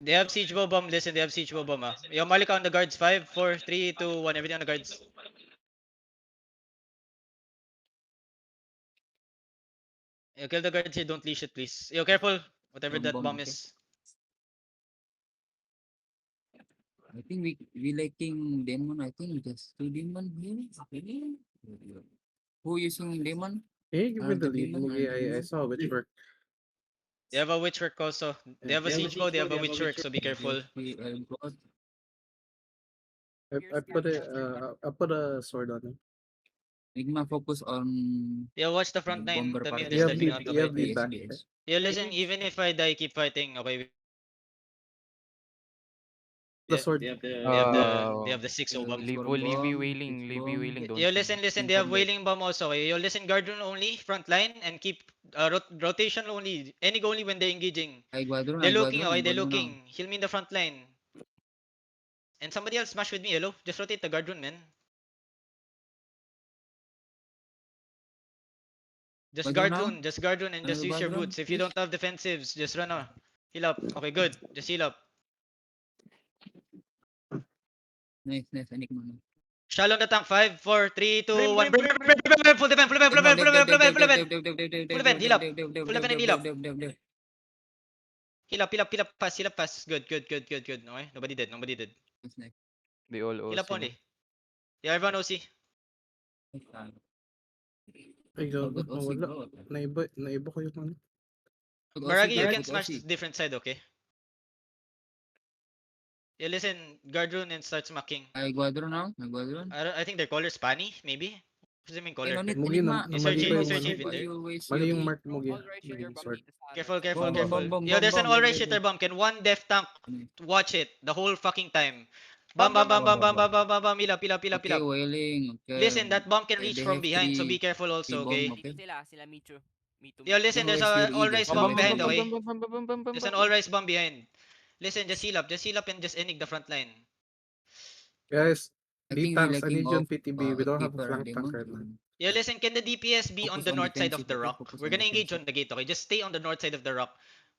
They have siege bow bomb. Listen, they have siege bow bomb. Yo, Malika on the guards. 5, 4, 3, 2, 1. Everything on the guards. Yo, kill the guards here. Don't leash it, please. Yo, careful. Whatever that bomb Okay. is. I think we liking demon. I think just 2 demon here. Okay. Who using demon? Hey, give me the The lead, demon. Mugi. I saw which work. They have a witchwork also. They have a siege bow. They have a witchwork. So be careful. I got I put a sword on him. Enigma focus on Yo, watch the front line. bomber Tell me if party. they're You have stepping lead. out. You Okay. have lead back. SBS. Yo, listen. Even if I die, keep fighting. Okay. The Yeah, sword. they have the 6 bomb. Leave wailing. Don't Yo, send. listen. They have wailing bomb also. Okay? Yo, listen. Guard rune only, front line, and keep rotation only. Any only when they're engaging. They're looking, okay? They're looking. Heal me in the front line. And somebody else smash with me. Hello? Just rotate the guard rune, man. Just guard rune, and just use your boots. If you don't have defensives, just run. Heal up. Okay, good. Just heal up. Nice, Enigma. Shallow on the tank. 5, 4, 3, 2, 1. Brim. Full defend. Full defend. Heal up. Full defend and heal up. Heal up fast. Good. Okay? Nobody dead. They all Heal up OC. only. Yeah, everyone OC. Ay, gago. Nawala. Naiba ko yung ano. Baragi, you can smash this different side, okay? Yeah, listen, guard rune and start smacking. I Guadro now. I think their color Spani, maybe? What's the main color? Mugi na mali pa yung ano. Mali yung mark Mugi. Sword. Careful. Bomb, Yo, there's an bomb, all-right bomb, shitter bomb. Can one def tank watch it the whole fucking time? Bam, Bam. Heal up. Okay, wailing. Okay. Listen, that bomb can Okay, reach they from have behind, so three- be careful also, bomb, okay? okay? Sila me too. Yo, listen, there's Always a your all-rise leaders. bomb behind, okay? Bam. There's an all-rise bomb behind. Listen, just heal up and just enig the front line. Guys, I D think we tanks. I lacking need yung of, PTB. We don't have a keeper flank and tank demon. right now. Yo, listen, can the DPS be on Focus the on north side of defensive, the okay? rock? Focus We're on gonna engage defensive. on the gate, okay? Just stay on the north side of the rock.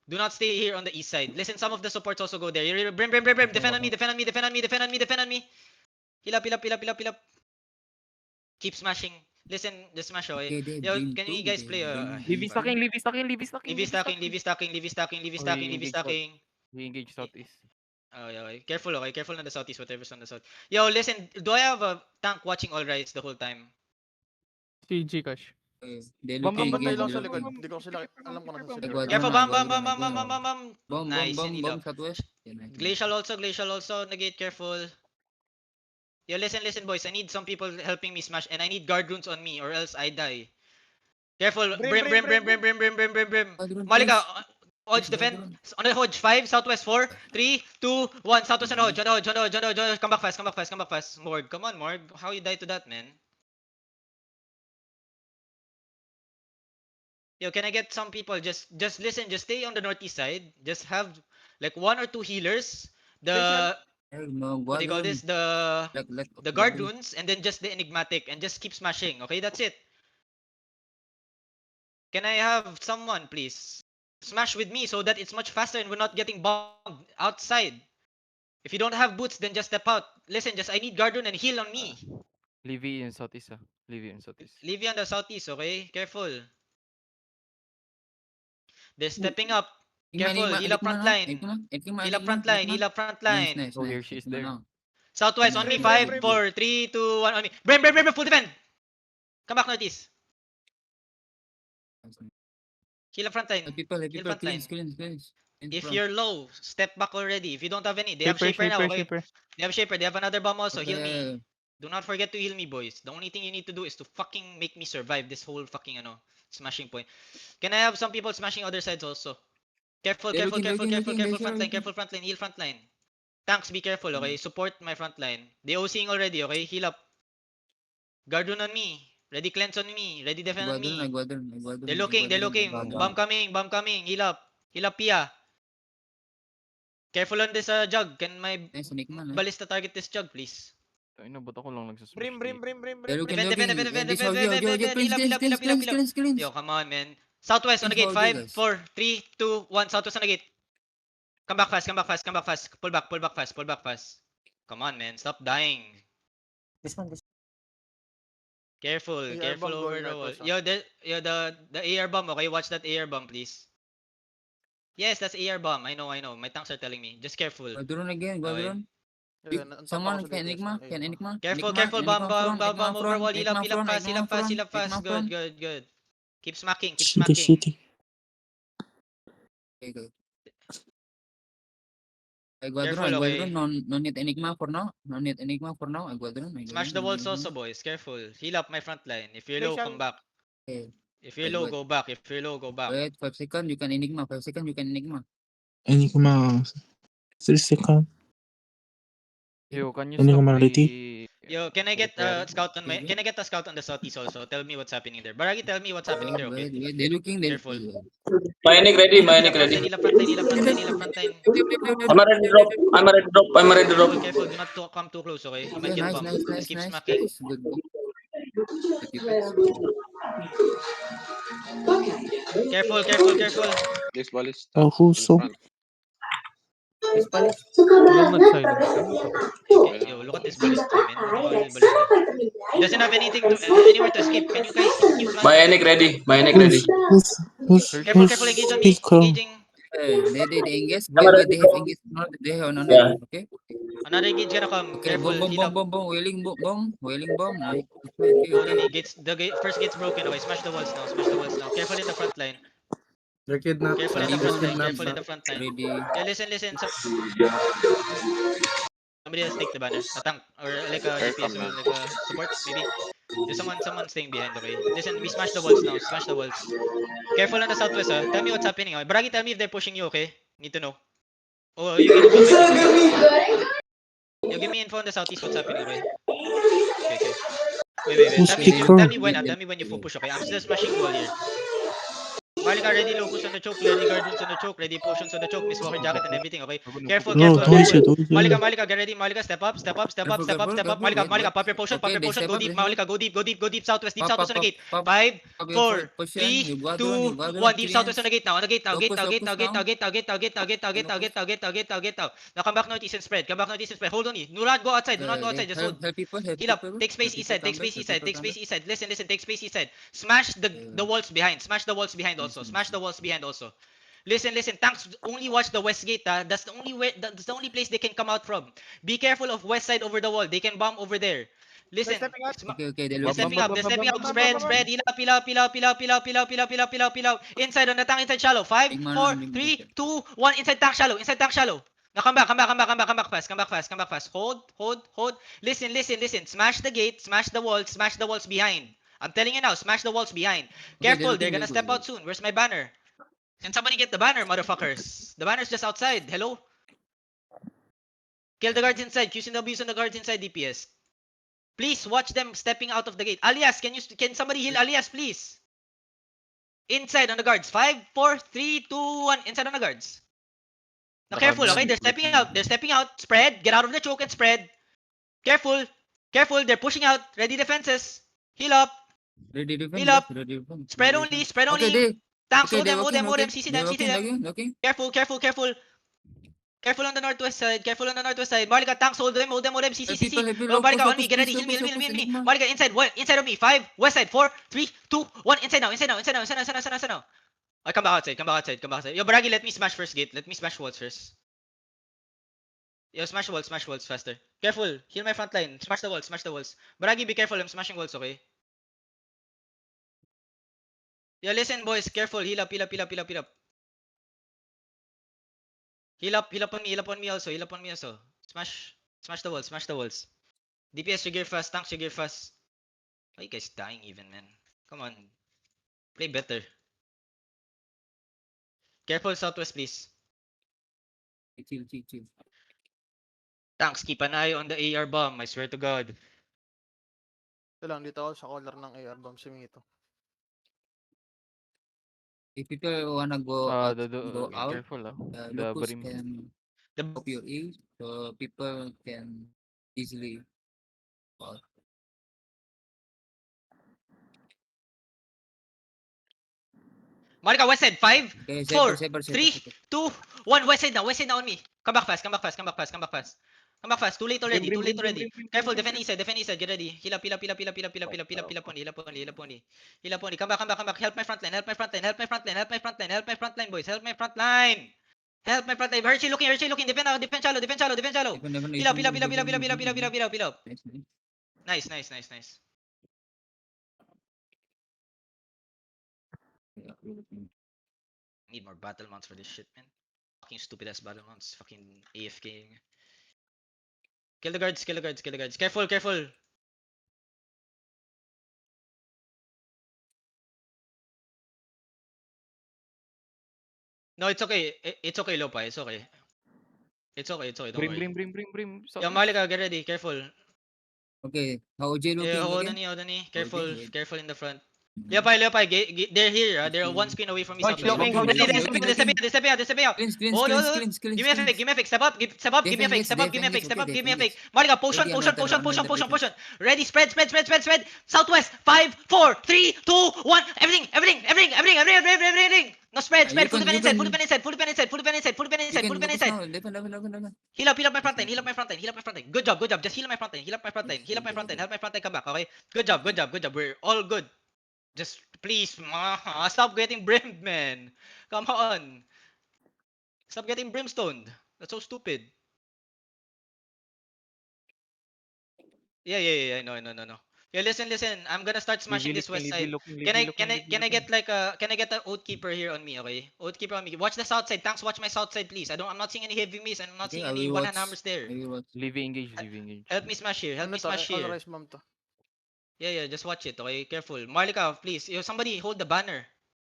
Do not stay here on the east side. Listen, some of the supports also go there. Brim. Defend on me. Heal up. Keep smashing. Listen, just smash, okay? Okay, they Yo, bring can two, you guys they play bring Leave stacking. Leavy stacking. We engage southeast. Oh, yeah, okay. Careful on the southeast, whatever's on the south. Yo, listen, do I have a tank watching all rights the whole time? Si Gcash. They Bam, looking Bantay again. lang they sa looking. likod. Hindi ko sila alam ko na sa Guadro Careful, na, bam. Bomb, Nice, and heal up. southwest. Yeah, nice. Glacial also, negate, careful. Yo, listen, boys. I need some people helping me smash, and I need guard runes on me, or else I die. Careful, Brim. Brim. Guadro, Malika, please. Hodge, defend. Guadro. On the Hodge, 5, southwest, 4, 3, 2, 1, southwest on the Hodge, on the Hodge. Come back fast. Morg, come on, Morg. How you die to that, man? Yo, can I get some people just listen, just stay on the northeast side. Just have like 1 or 2 healers. The No, what do you call Guadro. this? The Like guard runes, and then just the enigmatic, and just keep smashing. Okay, that's it. Can I have someone please smash with me so that it's much faster and we're not getting bombed outside? If you don't have boots, then just step out. Listen, just I need guard rune and heal on me. Leave in southeast. Leave in southeast. Leave you on the southeast, okay? Careful. They're stepping up. Careful, heal up front line. Heal up front line. Nice. Oh, here she is there. Southwest on me. Brim, 5, brim. 4, 3, 2, 1 on me. Brim, full defend. Come back northeast. Heal up front line. People, front line. cleanse. If you're low, step back already. If you don't have any, they have Shaper now, okay? They have Shaper. They have another bomb also. Heal me. Do not forget to heal me, boys. The only thing you need to do is to fucking make me survive this whole fucking smashing point. Can I have some people smashing other sides also? Careful front line, heal front line. Tanks, be careful, okay? Support my front line. They OCing already, okay? Heal up. Guard rune on me. Ready cleanse on me. Ready defend on me. They're looking. Bomb coming. Heal up, Pia. Careful on this jug. Can my Nice, Enigma. ballista target this jug, please? Tayo ba't ako lang nagsasmash? Brim. Yo, come on, man. Southwest on the gate. 5, 4, 3, 2, 1. Southwest on the gate. Come back fast, come back fast, come back fast. Pull back fast, pull back fast. Come on, man. Stop dying. This one, this Careful, AR careful bomb over going the wall. northwest, The AR bomb, okay? Watch that AR bomb, please. Yes, that's AR bomb. I know. My tanks are telling me. Just careful. Guadron again, Okay. Guadron. Yeah, on top Someone ako sa can DPS Enigma, ng can AR. Enigma. Careful, Enigma, careful. Bomb, Enigma bomb, front, bomb, Enigma bomb over front, wall. Heal up Enigma front, fast, heal Enigma up fast, front, heal up fast, Enigma heal up fast. front. Good. Keep smacking, keep City, smacking. city. Okay, good. I Careful, Guadron, okay? no need Enigma for now. No need Enigma for now. I Guadron. Smash the walls also, boys. Careful. Heal up my front line. If you're low, Glacial. come back. Okay. If you're low, go back. If you're low, go back. Wait, 5 seconds, you can Enigma. 5 seconds, you can Enigma. Enigma 3 second. Yo, can you Enigma stop ready? Yo, can I get a repairing? scout on my? Okay. Can I get a scout on the southeast also? Tell me what's happening there. Baragi, tell me what's happening there, okay? Wait. They're looking. Careful. Myonic ready, Heal up Myonic front ready. line, heal up front line, heal up front line, heal up front line. I'm ready to drop. I'm ready to drop. I'm ready to drop. Careful. Do not come too close, okay? You might Okay, get nice, bumped. nice, Just nice, keep nice, smacking. nice. Good. Good defense. Careful. This ball is Oh, stuck who's in so? front. This palace. Walang nag-silence ka? Okay. Yo, look at this ballista, man. Nakakahil ballista. He doesn't have anything to anywhere to escape. Can you guys keep smacking? Myonic ready. Myonic ready. Careful. Engage on me. Engaging. They engage. I'm Wait, ready they to have drop. engaged. No, they have another. Yeah. Okay. Another engage gonna come. Okay, Careful. Heal up. bomb. Wailing bomb. Nice. Okay. Hold on. First gate's broken. Okay, smash the walls now. Careful in the front line. They're kidnapped. Careful in the front line. Careful in the front line. Ready. Yeah, listen. Somebody else take the banner. A tank or like a Fair DPS come or now. like a support maybe. There's someone staying behind. Okay. Listen, we smash the walls now. Smash the walls. Careful on the southwest. Tell me what's happening. Baragi, tell me if they're pushing you. Okay. Need to know. Oh, you can info. You give me info on the southeast. What's happening? Okay. Okay. Wait. Who's Okay, picker? Tell me when you full push. Okay. I'm still smashing wall here. Malika, ready locus on the choke, ready guardians on the choke, ready potions on the choke, Miss Walker jacket and everything, okay? Careful. No, don't hit it. Malika, get ready. Malika, step up. Careful, Malika, wait. pop your potion, Okay, they step go up, deep. they step up. Malika, go deep, southwest Pop, on the gate. 5, 4, 3, 2, 1, deep southwest on the gate now. Gate now. Now come back northeast and spread. Hold on. Do not go outside. Just hold. Help people. Heal up. Take space east side. Listen. Take space east side. Smash the walls behind. Smash the walls behind also. Listen. Tanks only watch the west gate. That's the only way. That's the only place they can come out from. Be careful of west side over the wall. They can bomb over there. Listen. stepping out. Okay, they're They're stepping looking. up. Spread. Heal up. Inside on the tank. Inside shallow. 5, 4, 3, 2, 1. Inside tank shallow. Now come back fast. Hold. Listen. Smash the gate. Smash the walls behind. I'm telling you now. Smash the walls behind. Careful. They're gonna step out soon. Where's my banner? Can somebody get the banner, motherfuckers? The banner's just outside. Hello? Kill the guards inside. QCWs on the guards inside, DPS. Please watch them stepping out of the gate. Alias, can somebody heal Alias, please? Inside on the guards. 5, 4, 3, 2, 1. Inside on the guards. Now careful, okay? They're stepping out. Spread. Get out of the choke and spread. Careful. They're pushing out. Ready defenses. Heal up. Ready defense. Heal up. Ready defense. Spread only. Okay, Tanks, okay, hold them. CC them. Okay. Careful. Careful on the northwest side. Marika, tanks, hold them. CC. Marika, on me. Get ready. Heal me. Marika, inside of me. 5, west side. 4, 3, 2, 1. Inside now. I come back outside. Yo, Baragi, let me smash first gate. Let me smash walls first. Yo, smash walls faster. Careful. Heal my front line. Smash the walls. Baragi, be careful. I'm smashing walls, okay? Yo, listen, boys. Careful. Heal up. Heal up on me also. Smash the walls. DPS, you gear fast. Tanks, you gear fast. Why you guys dying even, man? Come on. Play better. Careful southwest, please. Chill. Tanks, keep an eye on the AR bomb. I swear to God. Ito lang, dito ako sa collar ng AR bomb si Mito. If people wanna go out, careful the Locus brim. can help your ear, so people can easily go out. Marika, west side. 5, Okay, 4, Cypher, 3, 2, 1. West side now on me. Come back fast. Come back fast. Too late already. Careful, defend east side. Get ready. Heal up only. Come back. Help my front line, boys. Help my front line. Hershey looking. Defend shallow. Heal up. Nice. Need more battle mounts for this shit, man. Fucking stupid ass battle mounts. Fucking AFK. Kill the guards. Careful. No, it's okay. It's okay, Lopa. It's okay. Don't Brim, worry. brim. Yeah, Southwest. Malika, get ready. Careful. Okay, how OJ looking Yeah, hold again? on. Careful. wait. Careful in the front. Leopay. They're here. They're one screen away from me. Watch Southwest. looking, watch Ready, looking. they're stepping out. Cleanse. Hold. Give me a fake. Step up. Give me a fake. Step up. Give me a fake. Malika, potion. Ready, spread. Southwest. 5, 4, 3, 2, 1. Everything. No, spread. You Full can- defend you inside. Full defend inside. Level. Heal up my front line. Good job. Just heal up my front line. Help my front line come back, okay? Good job. We're all good. Just please, stop getting brimmed, man. Come on. Stop getting brimstoned. That's so stupid. Yeah. No. Yeah, listen. I'm gonna start smashing this west side. Can I get like can I get an oath keeper here on me, okay? Oath keeper on me. Watch the south side. Tanks, watch my south side, please. I'm not seeing any heavy miss and I'm not Okay, seeing I any will one-hand watch. hammers there. Living engage. Help me smash here. Ano to? Rice bomb to. Yeah, just watch it, okay? Careful. Marlika, please. Somebody hold the banner.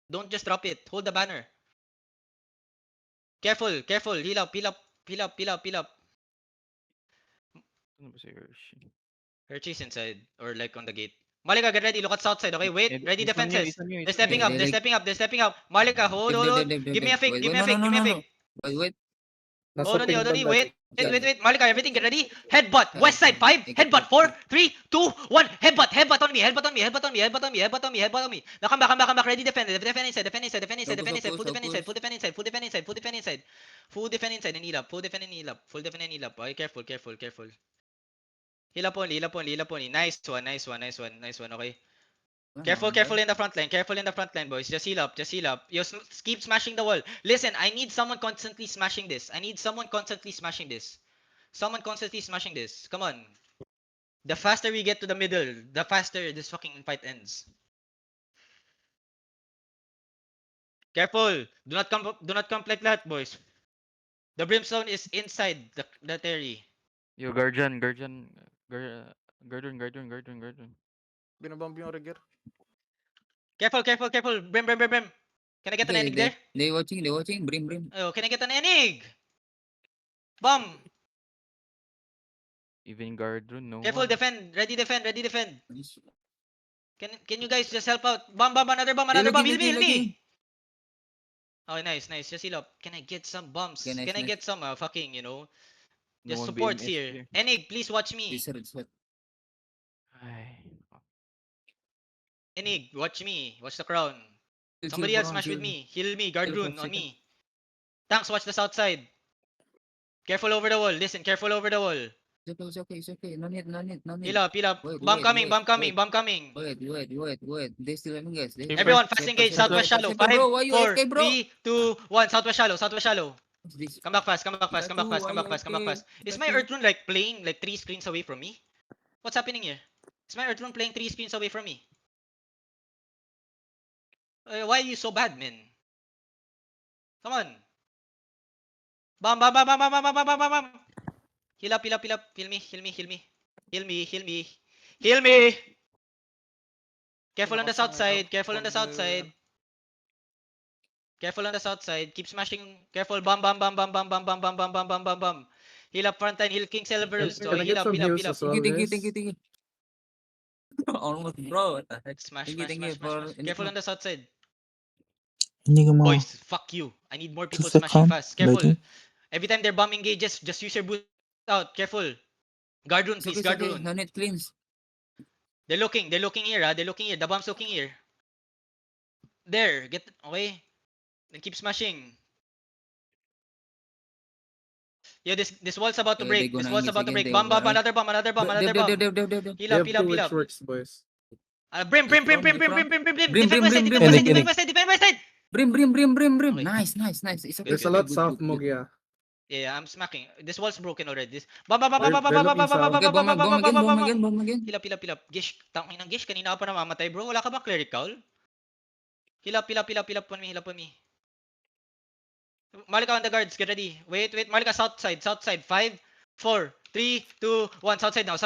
Don't just drop it. Hold the banner. Careful. Heal up. Ano ba si Hershey? Hershey's inside or like on the gate. Malika, get ready. Look at south side, okay? Wait. Ready defenses. They're stepping up. Malika, hold. Give me a fake. Wait. Hold on, wait. Malika, everything get ready. Headbutt. West side 5. Headbutt 4, 3, 2, 1. Headbutt on me. Now come back. Ready defend inside. Full defend inside. Full defend inside and heal up. Okay, careful. Heal up only. Nice one. Okay. Careful in the front line, boys. Just heal up. You keep smashing the wall. Listen, I need someone constantly smashing this. Come on. The faster we get to the middle, the faster this fucking fight ends. Careful. Do not come like that, boys. The brimstone is inside the Terry. Yo, Guardian. Binabomb yung Rigger. Careful. Brim. Can I get an enig there? They watching. Brim. Oh, can I get an enig? Bomb. Even Guardian, no. Careful, defend. Ready defend. Can you guys just help out? Bomb, another bomb. Heal me. Oh, nice. Just heal up. Can I get some bombs? Okay, nice, Can I nice. get some fucking, No just one supports BMS here. Enig, please watch me. This is what. Ay. Enig, watch me. Watch the crown. Somebody else smash with me. Heal me. Guard rune on me. Tanks, watch the south side. Careful over the wall. Listen, careful over the wall. It's okay. No need. Heal up. Wait, Bomb wait, coming. Wait. They still having guys. Everyone, fast engage. Southwest shallow. 5, Bro, why you 4, AFK, bro? 3, 2, 1. Southwest shallow. This. Come back fast. Why you AFK? Is my Earth Rune like playing like 3 screens away from me? What's happening here? Is my Earth Rune playing 3 screens away from me? Why are you so bad, man? Come on. Bam. Heal up. Heal me. Careful on the south side. Keep smashing. Careful. Bam. Heal up front line. Heal King Silverus. So Can I heal get up. some heals as well, guys? Thank you. Almost, bro. What the heck? Smash. Thank you for. Careful on the south side. Hindi ka Boys, fuck you. I need more people 2 smashing second. fast. Careful. Ready? Every time they're bombing engages, just use your boost out. Careful. Guard rune, please. Guard rune. No need cleans. They're looking here. The bomb's looking here. There, get okay. Then keep smashing. Yo, this wall's about to They break. This gonna wall's engage about to again. break. They Bomb, over. another bomb, another bomb, another bomb. Heal They up, have heal two up, heal which up. works, boys. Brim, brim, brim, Front, brim, the brim, front. brim, brim, brim. Brim, Defend brim, west side, brim, defend brim, west side, brim. defend west side, defend west side. Brim. Okay. Nice. It's okay. There's a okay, lot good, south, good, good. Mogia. Yeah, I'm smacking. This wall's broken already. This. Bomb, bomb, bomb, They're bomb, bomb, bomb, looking bomb, bomb, south. bomb, Okay, bomb, bomb, bomb, bomb, bomb, bomb. bomb again. Heal up, heal up, heal up. Gish, tangin ng Gish. Kanina ka pa namamatay, bro. Wala ka ba clerical? Heal up, heal up, heal up, heal up on me, heal up on me. Malika on the guards, get ready. Wait. Malika south side. 5, 4, 3, 2, 1. South side now.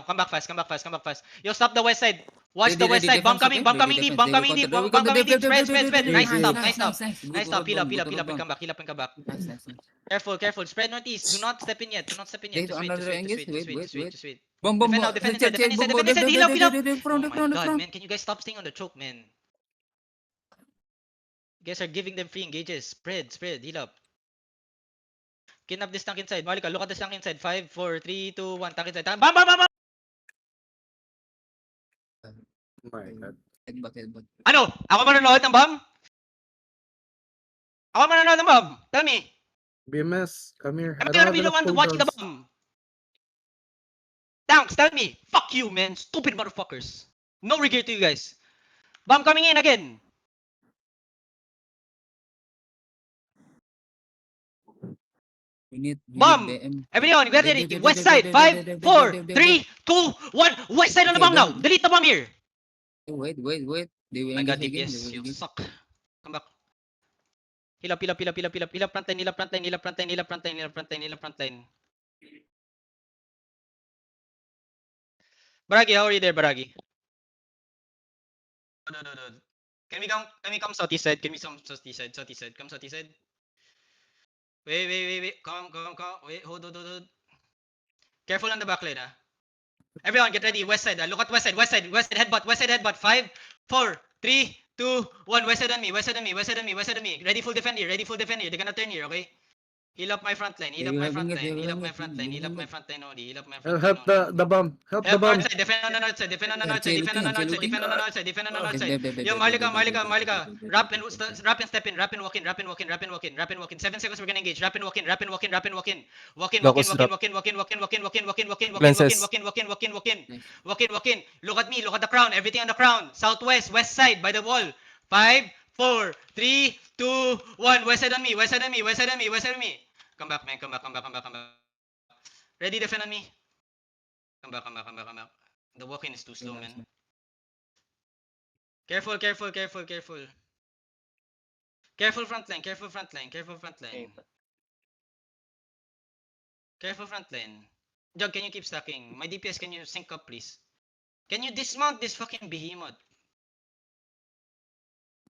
Come back fast. Yo, stop the west side. Watch the west side. Bomb coming deep. Bomb coming deep. Spread. Nice stop. Heal up, and come back. Nice. Careful. Spread northeast. Do not step in yet. Just wait. Bomb. Defend now, defend inside. Heal up. Oh my god, man. Can you guys stop staying on the choke, man? You guys are giving them free engages. Spread. Heal up. Kidnap this tank inside. Malika, look at this tank inside. 5, 4, 3, 2, 1. Tank inside. Bam! Oh my god. Headbutt. Ano? Ako manonood ng bomb? Tell me. BMS, come here. Am I I don't gonna have be the enough one to watch the cooldowns. bomb? Tanks, tell me. Fuck you, man. Stupid motherfuckers. No regret to you guys. Bomb coming in again. We need Bomb! BM. Everyone, get ready. West side. 5, 4, 3, 2, 1. West side on the bomb now. Delete the bomb here. Wait. They will My god, engage again. DPS, you suck. Come back. Heal up. Heal up front line. Baragi, how are you there, Baragi? No. Can we come southeast side? Come southeast side. Come southeast side. Wait. Come. Wait, hold. Careful on the back lane, ah. Everyone, get ready. West side. Look at west side. Headbutt. 5, 4, 3, 2, 1. West side on me. Ready full defend here. They're gonna turn here, okay? Heal up my front line. Only. Heal up my front line. Help the bomb. Help the bomb. Defend on the north side. Defend on the north side. Yo, Malika. Wrap and step in. Wrap and walk in. 7 seconds, we're gonna engage. Wrap and walk in. Walk in. Look at me. Look at the crown. Everything on the crown. Southwest. West side by the wall. 5, 4, 3, 2, 1. West side on me. Come back, man. Come back. Ready, defend on me. Come back. The walk-in is too slow, man. Careful. Careful front line. Jug, can you keep stacking? My DPS, can you sync up, please? Can you dismount this fucking behemoth?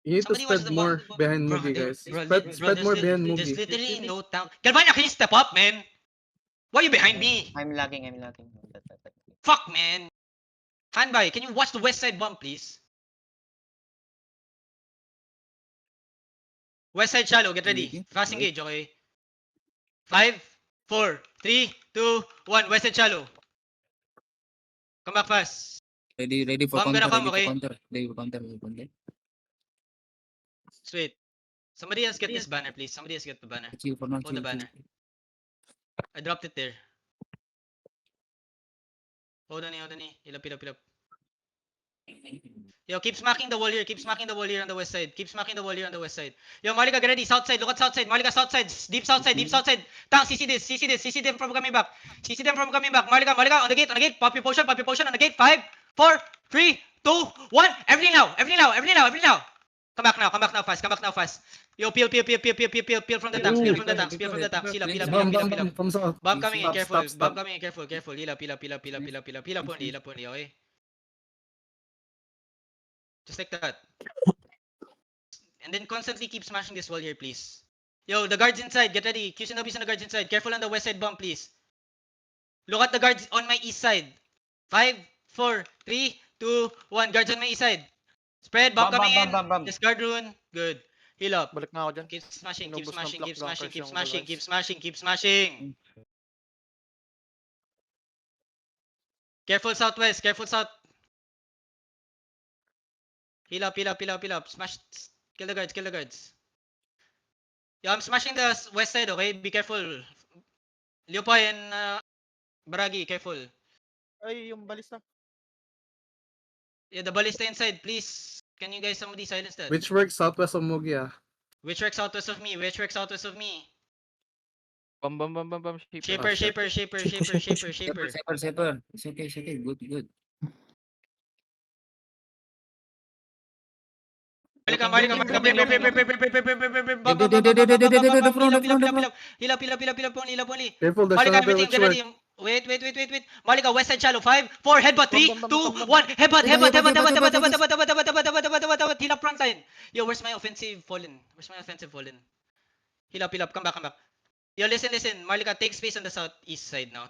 You need to Somebody watch spread the more ball. behind Bro, Mugi, there- guys. bro, Spread more behind There's Mugi. literally no tank. Galvania, can you step up, man? Why are you behind me? I'm lagging. Fuck, man. Fanboy, can you watch the west side bomb, please? West side shallow, get ready. Fast engage, okay? 5, 4, 3, 2, 1. West side shallow. Come back fast. Ready for Bomb counter. gonna come, Ready okay? for counter. They will counter. Sweet. Somebody else get this banner, please. Somebody else get the banner. Chill for now. Hold the banner. I dropped it there. Hold on. Heal up. Yo, keep smacking the wall here. On the west side. Yo, Malika, get ready. South side. Look at south side. Malika, south side. Deep south side. Tang, CC this. CC them from coming back. Malika, on the gate. Pop your potion on the gate. 5, 4, 3, 2, 1. Everything now. Come back now. Fast. Yo, peel from the tanks. Heal up. Bomb from south. Bomb coming in. Stop, Careful. stop. Heal up only, okay? Just like that. And then constantly keep smashing this wall here, please. Yo, the guards inside, get ready. Q's and W's on the guards inside. Careful on the west side bomb, please. Look at the guards on my east side. 5, 4, 3, 2, 1. Guards on my east side. Spread, bomb coming in. Discard rune. Good. Heal up. Balik na ako dyan. Keep smashing. Inubos ng block bunkers yung Keep smashing. Careful southwest. Heal up, heal up, heal up, heal up. Smash. Kill the guards, kill the guards. Yeah, I'm smashing the west side, okay? Be careful. Leopoy and Baragi, careful. Ay, yung balista. Yeah, the ballista inside, please. Can you guys somebody silence that? Which works southwest of Mugi ah. Which works southwest of me? Which works southwest of me? Bam, bam, bam, bam, bam. Shaper, shit. shaper, shaper, Shaper, shaper, shaper, shaper, shaper. Saper. It's okay. Good. Malika. Careful, there's Malika, another everything, which get work. ready. Wait. Malika, west side shallow. 5, 4, headbutt. 3, 2, 1. Headbutt. Heal up front line. Yo, where's my offensive fallen? Heal up. Come back. Yo, listen. Malika, take space on the southeast side now.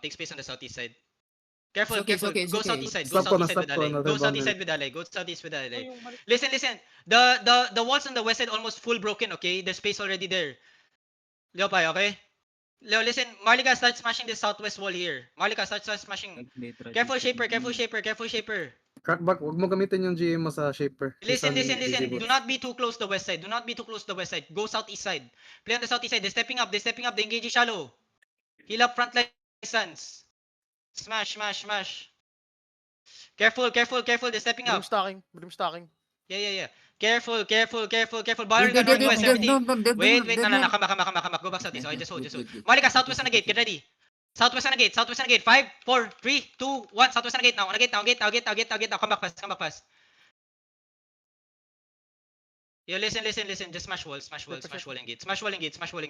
Careful. It's okay. Go southeast side. Stop ko, another Go southeast boundary. side with Ale. Ay, yung balista. Listen. The walls on the west side almost full broken, okay? There's space already there. Leopai, okay? Leo, listen. Malika, start smashing this southwest wall here. Malika, start smashing. Careful, shaper. Crack back, wag mo gamitin yung GM mo sa shaper. Listen. Isang GG Do boots. not be too close to the west side. Go southeast side. Play on the southeast side. They're stepping up. They engage shallow. Heal up front line, sons. Smash. Careful. They're stepping up. Brim stacking. Yeah. Careful. Barring the northwest, everything. Wait. No. Come back. Go back southeast. Okay, just hold. Malika, southwest on the gate. Get ready. Southwest on the gate. 5, 4, 3, 2, 1. Southwest on the gate now. Come back fast. Yo, listen. Just smash wall and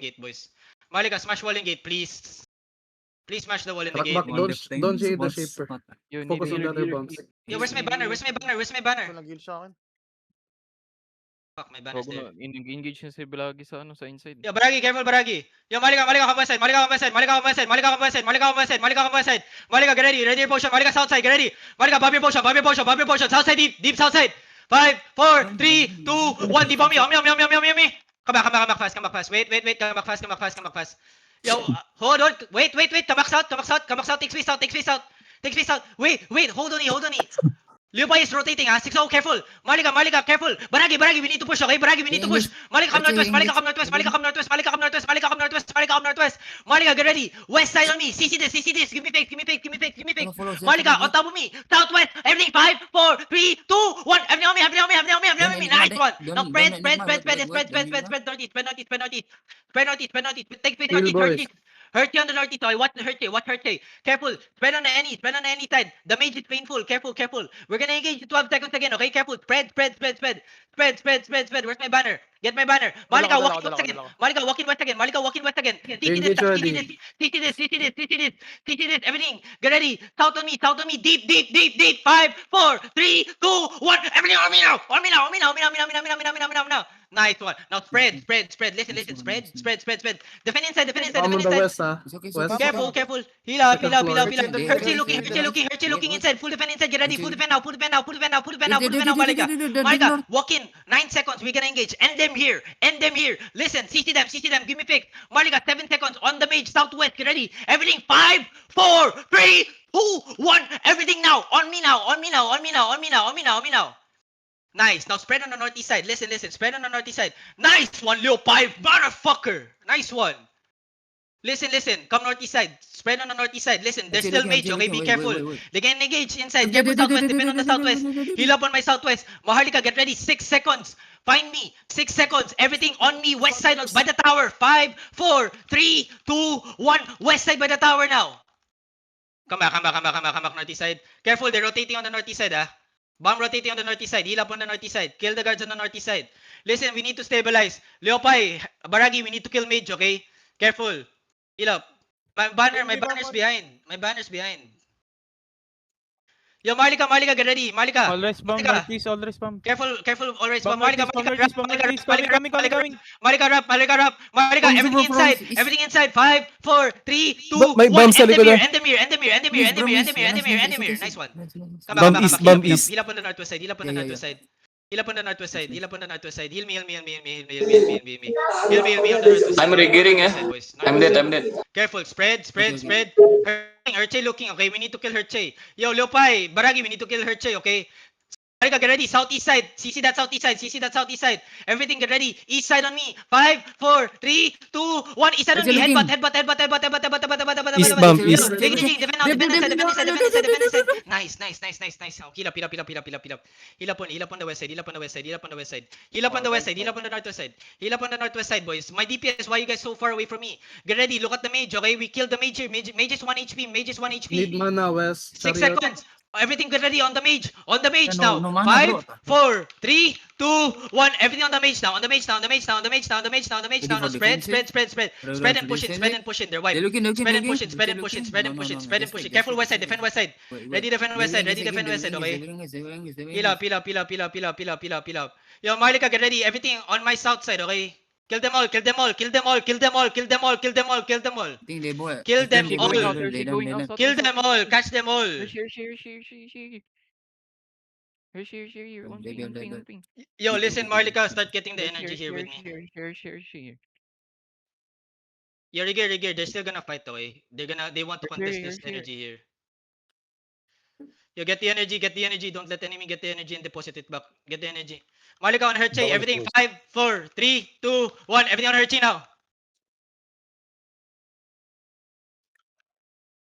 gate, boys. Malika, smash wall and gate, please. Please smash the wall in the Crack gate. back, don't GA the shaper. You Focus on the other bombs. Yo, where's my banner? Ito nag-heal sa akin. Fuck, my banner's there. Engage na si Bilagi sa inside. Yo, Baragi, careful, Baragi. Yo, Malika, come by side. Malika, get ready your potion. Malika, south side, get ready. Malika, pop your potion. South side, deep south side. 5, 4, 3, 2, 1. Deep on me. Come back fast. Wait. Come back fast. Yo, hold on. Wait. Come back south. Take space out. Wait. Hold on. Leopai is rotating, 6-0, careful. Malika, careful. Baragi, we need to push, okay? We need to push. Malika, come northwest. Malika, get ready. West side on me. CC this. Give me fake. Malika, on top of me. Southwest. Everything. 5, 4, 3, 2, 1. Everything on me. Nice one. Now spread northeast. Take space Heal, boys. northeast. Hurt you on the northeast. What hurt you? Careful. Spread on the any side. The mage is painful. Careful. We're gonna engage 12 seconds again, okay? Careful. Spread. Where's my banner? Get my banner. Malika, Dala walk ko, in dala west ko. again. Malika, walk in west again. Engage already. CC this. Everything. Get ready. South on me. Deep. 5, 4, 3, 2, 1. Everything on me now. Nice one. Now spread. Listen. Spread. Defend inside. I'm on the west ah. It's okay. West. Careful. Heal up. Second floor. Hershey looking inside. Full defend inside. Get ready. Full defend now. Malika, walk in. 9 seconds. We're gonna engage. End them here. Listen. CC them. Give me pick. Malika, 7 seconds. On the mage. Southwest. Get ready. Everything. 5, 4, 3, 2, 1. Everything now. On me now. Nice. Now spread on the northeast side. Listen. Spread on the northeast side. Nice one, Leopai. Motherfucker. Nice one. Listen. Come northeast side. Spread on the northeast side. Listen, there's still mage, okay? Be careful. They can engage inside. Careful southwest. Depend on the southwest. Heal up on my southwest. Maharlika, get ready. 6 seconds. Find me. 6 seconds. Everything on me. West side by the tower. 5, 4, 3, 2, 1. West side by the tower now. Come back northeast side. Careful, they're rotating on the northeast side, Bomb rotating on the northeast side. Heal up on the northeast side. Kill the guards on the northeast side. Listen, we need to stabilize. Leopai, Baragi, we need to kill mage, okay? Careful. Heal up. My banner's behind. Yo, Malika, get ready. Malika. Always bomb, Malika. please, always bomb. Careful, always. Bomb Malika, northeast, bomb northeast, coming. Malika, everything inside. 5, 4, 3, 2, May 1. bomb sa likod, End them here. Nice one. Bomb east. Heal up on the northwest side. Heal up on the northwest side. Heal me. Heal me on the northwest side. I'm regearing, Boys. I'm dead. Careful. Spread. Herche looking, okay? We need to kill Herche. Yo, Leopai, Baragi, we need to kill Herche, okay? Marika, get ready. Southeast side. CC that southeast side. CC that southeast side. Everything get ready. East side on me. 5, 4, 3, 2, 1. East side on me. Headbutt. East bump, Yellow. east. Take it. Defend out. Defend side. Nice. Oh, heal up. Heal up on the west side. Heal up on the west side. Heal up on the west side. Heal up on the west side. Heal up on the northwest side. Heal up on the northwest side, boys. My DPS, why you guys so far away from me? Get ready. Look at the mage, okay? We killed the mage here. Mage is 1 HP. Mage is 1 HP. Need mana, West. 6 Chariot. seconds. Everything get ready on the mage. On the mage No, now. no mana, 5, bro. 4, 3, 2, 1. Everything on the mage now. On the mage now. On the mage now. On the mage now. On the mage now. On the mage now. Ready No, for spread. defensive? Spread and push it. Spread and push it. They're wide. They're looking. Spread and push it. Spread and push it. Spread and push it. Spread and push it. Careful west side. Defend west side. Ready defend west side. Ready defend west side. Okay. Heal up. Yo, Marlika, get ready. Everything on my south side. Okay. Kill them all. Kill them all. Kill them all. Kill them all. Kill them all. Kill them all. Kill them all. Kill them She all. going out there, she going out. Kill them all. Catch them all. Here. On ping. Yo, listen, Marlika, start getting the energy here with me. Here. Yeah, Rigger, they're still gonna fight, okay? They want to contest this energy here. Yo, get the energy. Don't let enemy get the energy and deposit it back. Get the energy. Marlika on her chain. Everything. 5, 4, 3, 2, 1. Everything on her chain now.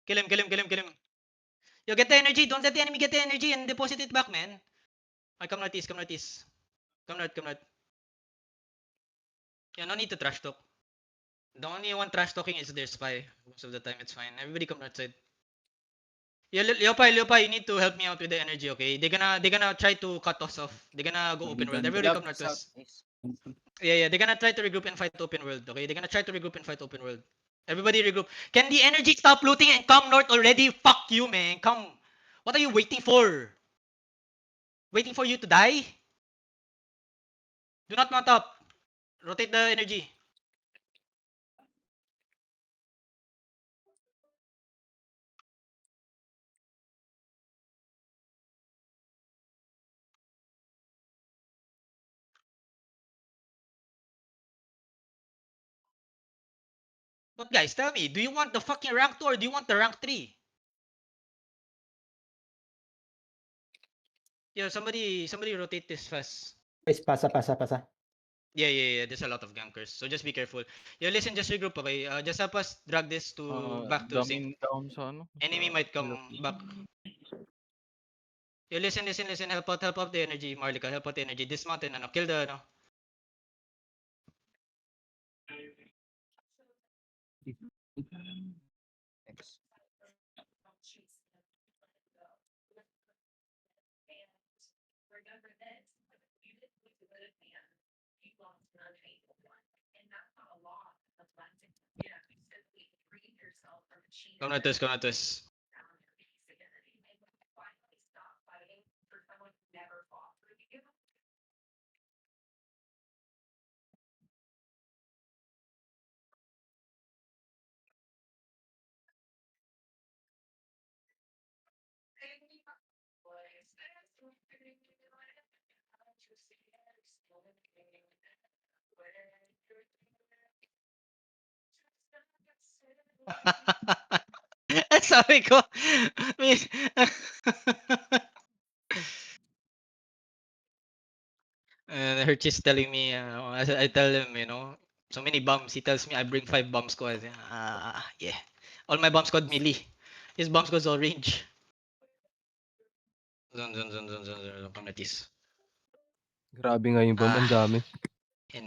Kill him. Yo, get the energy. Don't let the enemy get the energy and deposit it back, man. Alright, come northeast. Come north. Yeah, no need to trash talk. The only one trash talking is their spy. Most of the time, it's fine. Everybody come north side. Yeah, Leopai, you need to help me out with the energy, okay? They're gonna try to cut us off. They're gonna go open world. Everybody come northwest. Yeah, they're gonna try to regroup and fight open world, okay? They're gonna try to regroup and fight open world. Everybody regroup. Can the energy stop looting and come north already? Fuck you, man. Come. What are you waiting for? Waiting for you to die? Do not mount up. Rotate the energy. But guys, tell me, do you want the fucking rank 2 or do you want the rank 3? Yeah, somebody rotate this fast. Guys, pasa. Yeah. There's a lot of gankers, so just be careful. Yeah, listen, just regroup, okay? Just help us drag this to back to safe. Down sa ano. Enemy might come back. Yeah, listen. Help out the energy, Marlika. Help out the energy. Dismount and kill the Come to us. Sabi ko, her she's telling me, I tell him, so many bombs. He tells me I bring 5 bomb squad. Yeah. All my bomb squad melee. His bomb squad's all range. Zone. Communities. Grabe nga yung bomb, ang dami.